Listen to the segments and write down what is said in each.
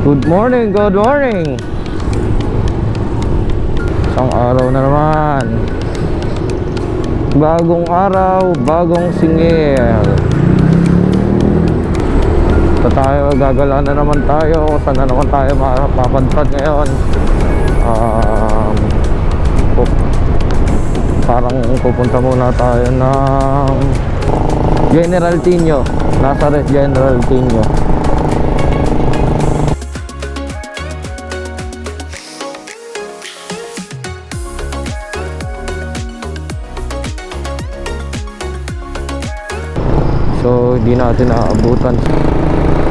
Good morning, good morning. Isang araw na naman. Bagong araw, bagong singil. Ito tayo, gagala na naman tayo. Saan na naman tayo mapapadpad ngayon? Parang pupunta muna tayo ng General Tino, Nazareth General Tino. So hindi natin naabutan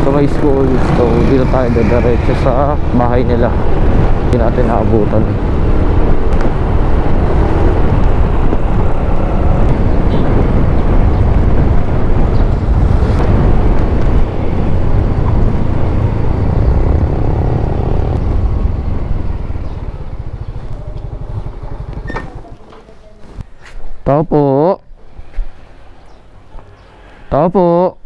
sa may school, so dito tayo diretso sa bahay nila. Hindi natin naabutan. Tao po. Tao po.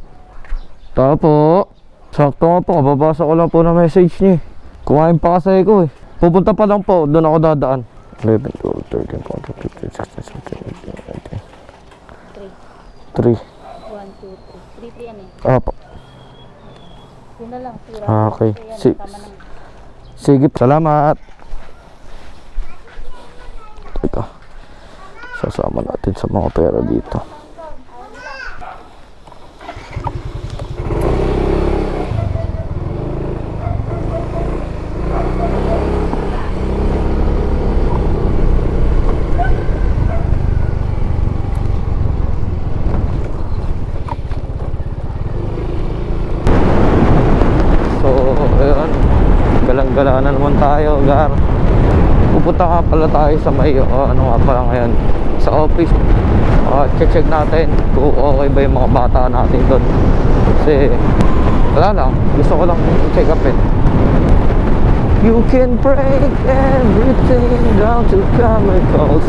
Tao po. Sakto nga po, kababasa ko lang po na message niyo. Kumain pa kasi ko eh. Pupunta pa lang po, doon ako dadaan. 11, 12, 13, 14, 15, 16, 17, 18. 3. 1, 2, 3. 3 yan eh. Apo. Yun na lang. Okay. Sige, salamat. Teka. Sasama natin sa mga pera dito. Galang-gala na naman tayo, Gar. Pupunta nga pala tayo sa may ano nga pala ngayon, sa office. Check natin kung okay ba yung mga bata natin doon. Kasi wala lang, gusto ko lang check up eh. You can break everything down to chemicals.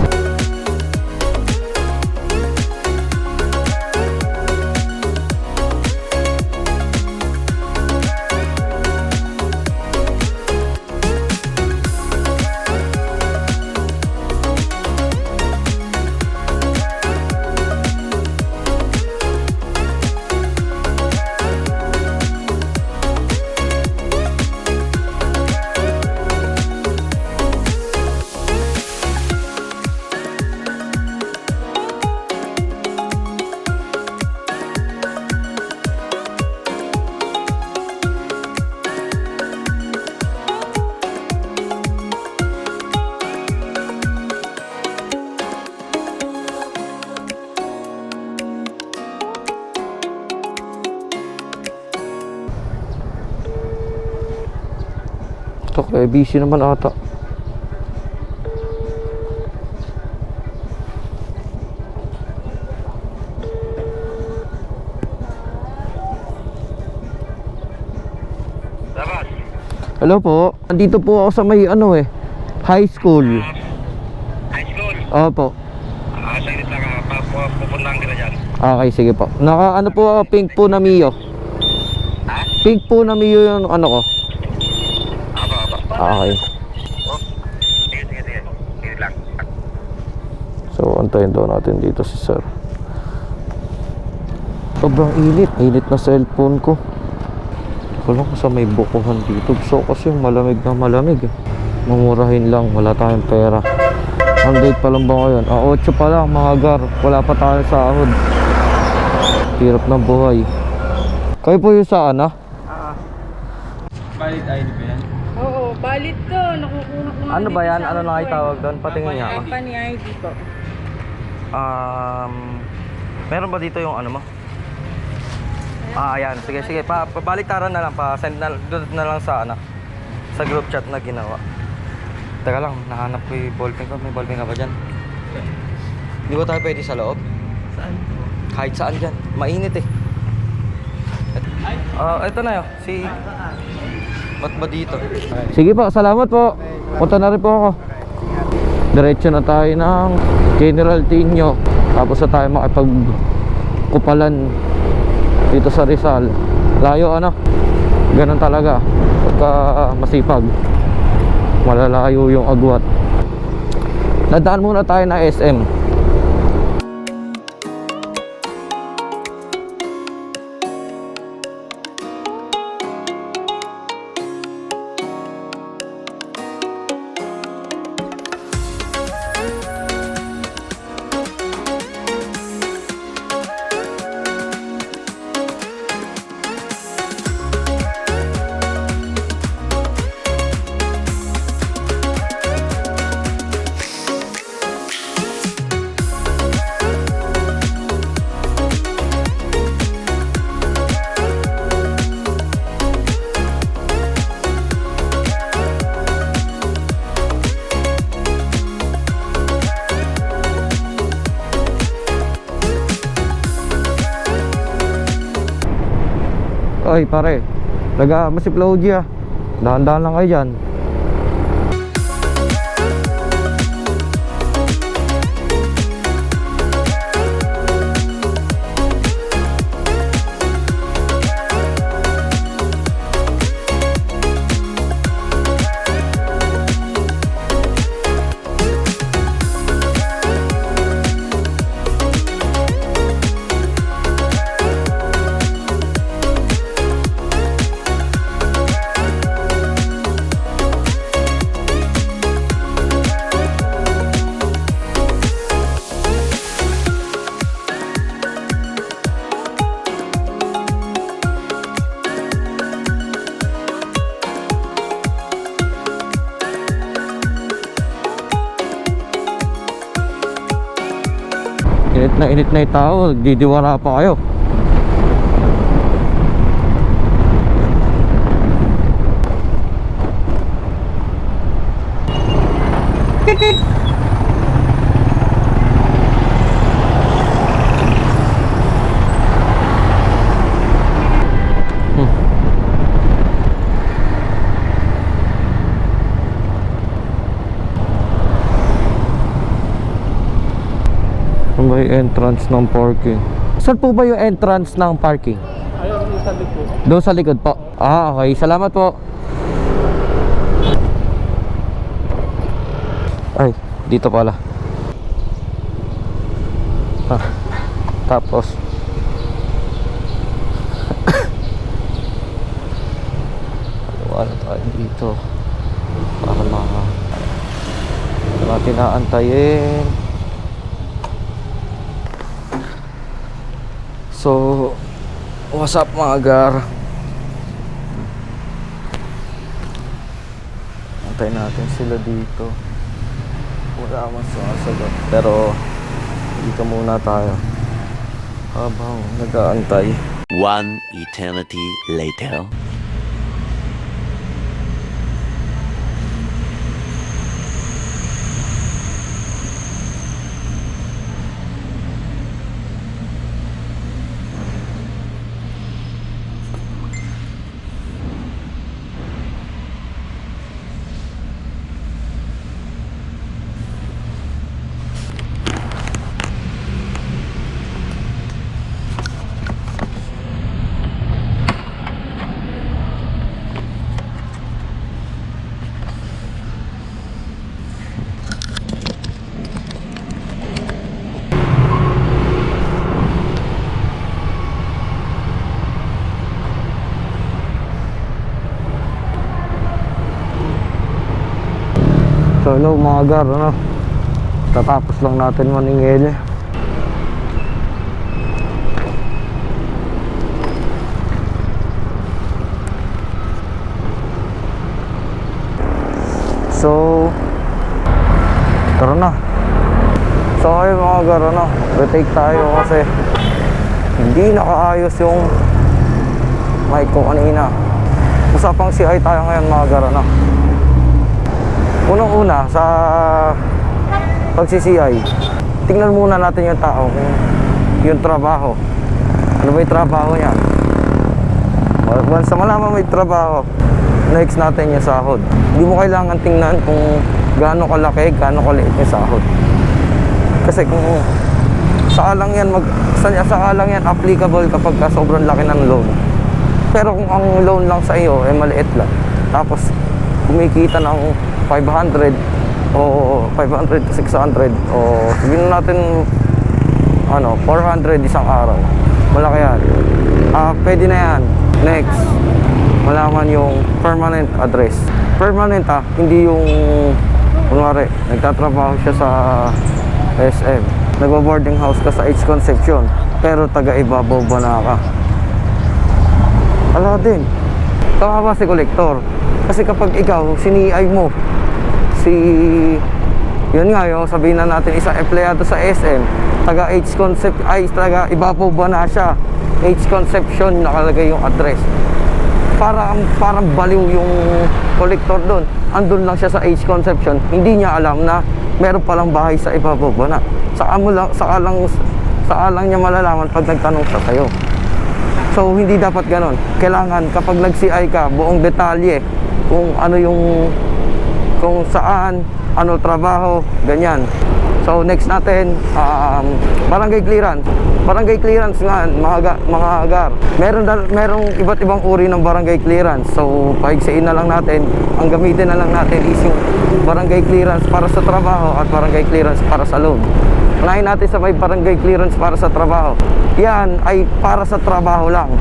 Okay, busy naman ata. Hello po. Andito po ako sa may ano eh, high school. High school? Opo. Saglit lang, pupuntahan ka na dyan. Okay, sige po. Naka ano po ako, pink po na Mio. Ha? Pink po na Mio yung ano ko. Okay. Sige lang. So, antayin daw natin dito si sir. Sobrang init. Init na cellphone ko. Wala ko sa may bukuhan dito. So, kasi yung malamig na malamig eh. Mamurahin lang. Wala tayong pera. Ang date pa lang ba ngayon? 8 pa lang mga Gar. Wala pa tayong sahod. Hirap ng buhay. Kayo po yung saan ah? Valid ID ba yan? Oo, valid to. Nakukuha ko. Ano ba yan? Ano na tawag doon? Patingin niya ako. Company ID po. Meron ba dito yung ano mo? Ayan. Sige, sige. Pabaliktaran na lang. Pa-send na, doon na lang sa ano, sa group chat na ginawa. Teka lang, nahanap ko yung ballpen ko. May ballpen ka ba dyan? Hindi ba tayo pwede sa loob? Saan? Kahit saan dyan. Mainit eh. Ito na yun. Ba't ba dito? Sige po, salamat po. Punta na rin po ako. Diretso na tayo ng General Tino. Tapos na tayo makipagkupalan dito sa Rizal. Layo ano. Ganun talaga. ka masipag, malalayo yung agwat. Nadaan muna tayo na SM. Ay pare, masip Lauji ah. Dahan-dahan lang kayo dyan. Init na yung tao, didiwara pa kayo. May entrance ng parking. Saan po ba yung entrance ng parking? Ayun, sa likod. Doon sa likod po. Ah, okay. Salamat po. Ay, dito pala. Ah, tapos ano tayo dito para natin naantayin. So, what's up mga gar? Antayin natin sila dito. Wala man sumasagot. Pero, dito muna tayo habang nag-aantay. One eternity later. So hello mga gar, ano? Tatapos lang natin maningil. So tara na. So ayun mga gar, ano? Retake tayo kasi hindi nakaayos yung mic ko kanina. Usapang CI tayo ngayon mga gar, ano? Unang-una sa pagsi-CI, tingnan muna natin yung tao, yung trabaho. Ano ba yung trabaho niya? Once na malaman may trabaho, next natin yung sahod. Hindi mo kailangan tingnan kung gaano kalaki, gaano kaliit yung sahod. Kasi kung saalang yan, saalang yan applicable kapag sobrang laki ng loan. Pero kung ang loan lang sa iyo ay maliit lang, tapos kumikita ng 500 o 500 to 600 o sabihin natin 400 isang araw, malaki yan. Pwede na yan. Next, malaman yung permanent address. Permanent hindi yung kunwari nagtatrabaho siya sa SM, nagbo-boarding house ka sa H Concepcion pero taga Ibabaw Banaca, ala din, tama ba si kolektor? Kasi kapag ikaw siniay mo yun nga yung sabihin na natin isang empleyado sa SM, taga H Concept ay taga Ibabaw Banaca, H Concepcion nakalagay yung address, parang baliw yung kolektor doon. Andun lang siya sa H Concepcion, hindi niya alam na meron palang bahay sa Ibabaw Banaca. Saka lang niya malalaman pag nagtanong siya sa'yo. So hindi dapat ganon. Kailangan kapag nag-CI ka, buong detalye kung ano yung, kung saan, ano trabaho, ganyan. So next natin, barangay clearance. Barangay clearance nga, mga agar. Merong iba't ibang uri ng barangay clearance. So paigsiin na lang natin, ang gamitin na lang natin is yung barangay clearance para sa trabaho at barangay clearance para sa loan. Unahin natin sa may barangay clearance para sa trabaho. Yan ay para sa trabaho lang.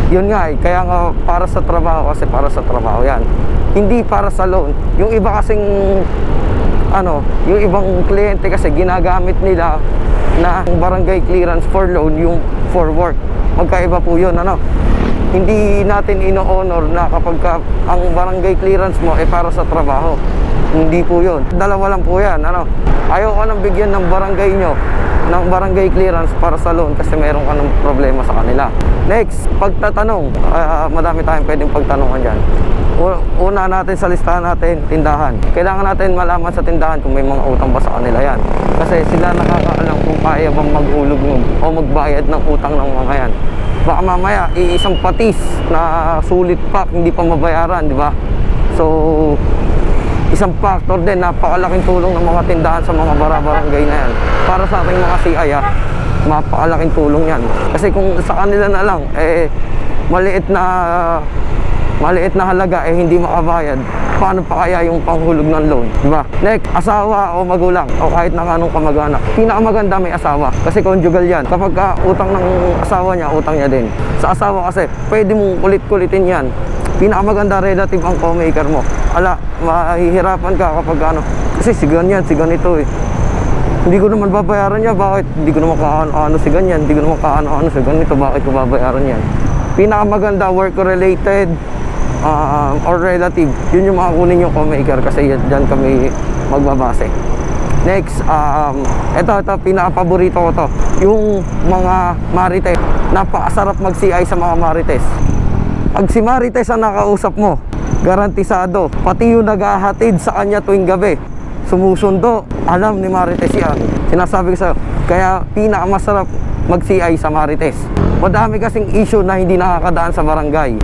Yun nga kaya nga para sa trabaho kasi para sa trabaho yan. Hindi para sa loan. Yung iba kasing yung ibang kliyente kasi ginagamit nila na barangay clearance for loan yung for work. Magkaiba po yun, Hindi natin ino-honor na kapag ang barangay clearance mo ay para sa trabaho. Hindi po yun. Dalawa lang po yan, Ayaw ko nang bigyan ng barangay nyo ng barangay clearance para sa loan kasi meron ka ng problema sa kanila. Next, pagtatanong. Madami tayong pwedeng pagtanungan dyan. Una natin sa listahan natin, tindahan. Kailangan natin malaman sa tindahan kung may mga utang ba sa kanila yan. Kasi sila nakakaalam kung kaya bang maghulog o magbayad ng utang ng mga yan. Baka mamaya, iisang patis na sulit pa, hindi pa mabayaran, di ba? So, isang factor din, napakalaking tulong ng mga tindahan sa mga barangay na yan. Para sa ating mga CI, mapakalaking tulong yan. Kasi kung sa kanila na lang, maliit na halaga hindi makabayad, paano pa kaya yung panghulog ng loan, di ba? Next, asawa o magulang o kahit na anong kamag-anak. Pinakamaganda may asawa kasi conjugal yan. Kapag utang ng asawa niya, utang niya din. Sa asawa kasi, pwede mong kulit-kulitin yan. Pinakamaganda relative ang co-maker mo. Mahihirapan ka kapag kasi si ganyan, si ganito Hindi ko naman babayaran niya, bakit? Hindi ko naman kaano si ganyan, hindi ko naman kaano si ganito, bakit ko babayaran yan? Pinakamaganda work-related or relative, yun yung makakunin yung co-maker kasi dyan kami magbabase. Next, ito pinaka-paborito ko to, yung mga marites. Napakasarap mag-CI sa mga marites. Pag si marites ang nakausap mo, garantisado, pati yung naghahatid sa kanya tuwing gabi, sumusundo, alam ni marites yan. Sinasabi ko sa'yo, kaya pinakamasarap mag-CI sa marites. Madami kasing issue na hindi nakakadaan sa barangay.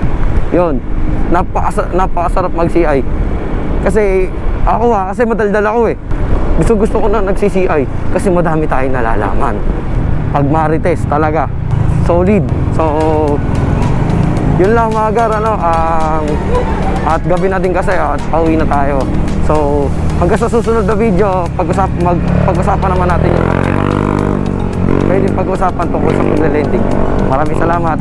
Yun, napakasarap mag-CI. Kasi ako kasi madaldal ako Gusto ko na nagsi-CI kasi madami tayong nalalaman. Pag marites talaga, solid. So, yun lang mga gar, at gabi na din kasi at pauwi na tayo. So, hanggang sa susunod na video, pag-usapan naman natin yung pwede pag-usapan tungkol sa pag-lending. Maraming salamat.